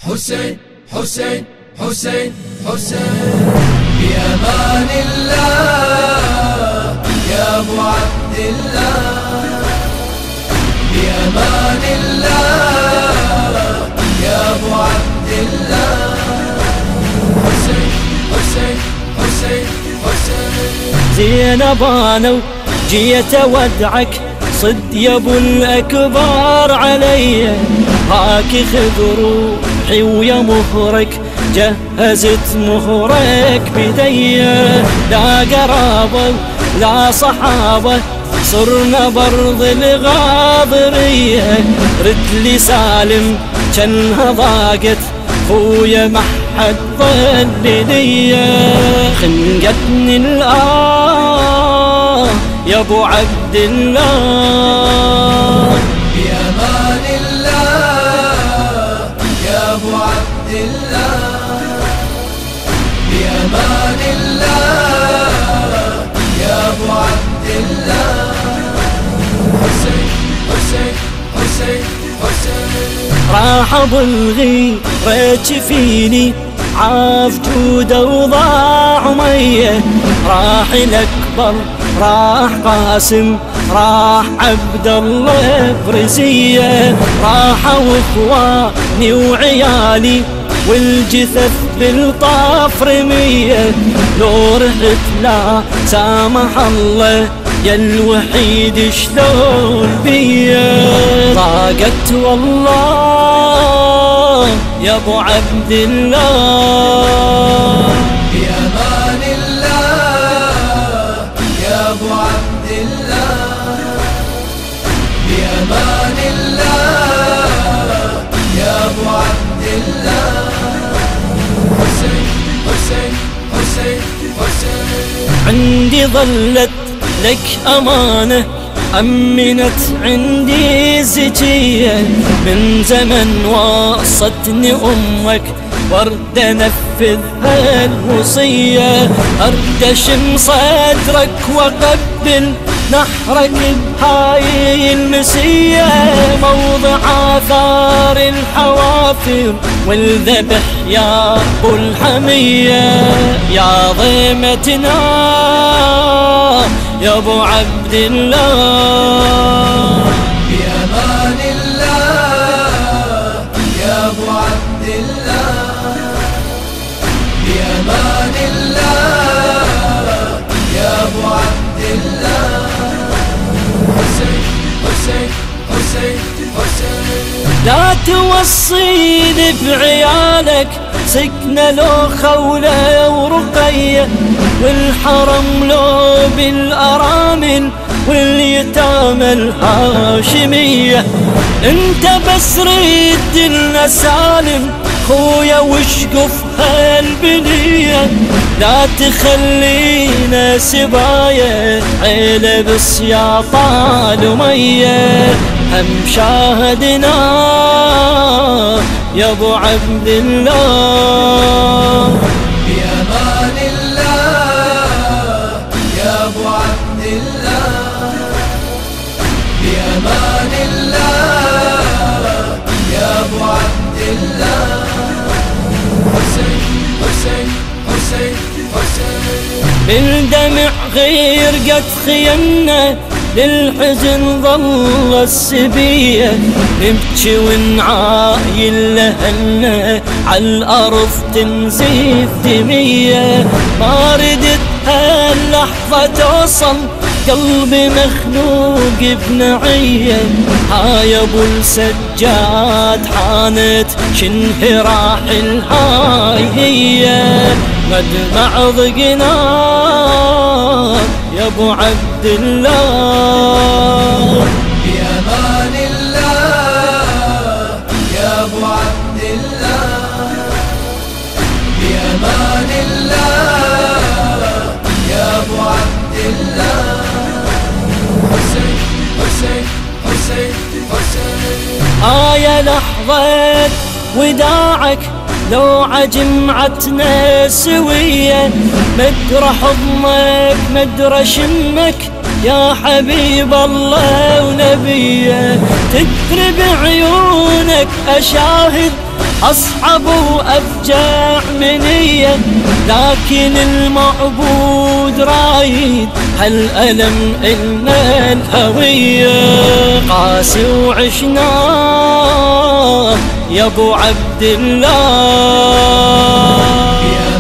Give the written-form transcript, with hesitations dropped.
حسين حسين حسين حسين بأمان الله يا أبو عبد الله، بأمان الله يا أبو عبد الله. حسين حسين حسين حسين زينب أنا وجيت أودعك صد يا ابو الأكبر علي، هاك خذ روحي ويا مهرك جهزت مهرك بدي، لا قرابة لا صحابة صرنا برض الغاضرية، رد لي سالم جنها ضاقت خويا ما حد ظل لي، خنقتني الآه يا ابو عبد الله، بأمان الله يا أبو عبد الله، بأمان الله يا أبو عبد الله. حسين حسين حسين حسين راح ابو الغيرة فيني عاف جوده وضاع ميه، راح الأكبر راح قاسم راح عبد الله برزية، راحوا اخواني وعيالي والجثث بالطاف رمية، لو رحت لا سامح الله يا الوحيد شلون بيا، ضاقت والله يا ابو عبد الله، بأمان الله يا أبو عبد الله، بأمان الله يا أبو عبد الله. حسين حسين حسين حسين عندي ظلت لك أمانة أمنت عندي زكية، من زمن وصتني أمك ورد أنفذ هالوصية، أردشم صدرك وقبل نحرك بهاي المسية، موضع آثار الحوافر والذبح يا أبو الحمية، يا ضيمتنا يا ابو عبد الله، بأمان الله يا أبو عبد الله، بأمان الله يا أبو عبد الله. حسين حسين حسين حسين لا توصيني بعيالك سكنة لو خولة ورقية، والحرم لو بالأرامل واليتامى الهاشمية، انت بس ريد لنا سالم خويا واشقف هالبنية، لا تخلينا سبايا عيلة بسياطة ومية، هم شاهدنا يا ابو عبد الله، بأمان الله يا أبو عبد الله، بأمان الله يا أبو عبد الله. حسين حسين حسين حسين بالدمع غيرقت خيمنا للحزن ظل السبية، نبكي ونعايل لهلنا عالأرض تنزيف دمية، ما ردت هاللحظة توصل قلبي مخنوق بنعية، هاي ابو السجاد حانت شنهراح الهاي هي، مدمع ضقنا يا ابو عبد الله، بأمان الله يا أبو عبد الله، بأمان الله يا أبو عبد الله. حسين حسين حسين حسين يا لحظة وداعك لو عجمعتنا سوية، مدرى حضنك مدرى شمك يا حبيب الله ونبيه، تدري بعيونك أشاهد أصعب وأفجع منية، لكن المعبود رايد هالألم إلنا الهوية. قاسي وعشناه يا أبو عبد الله، يا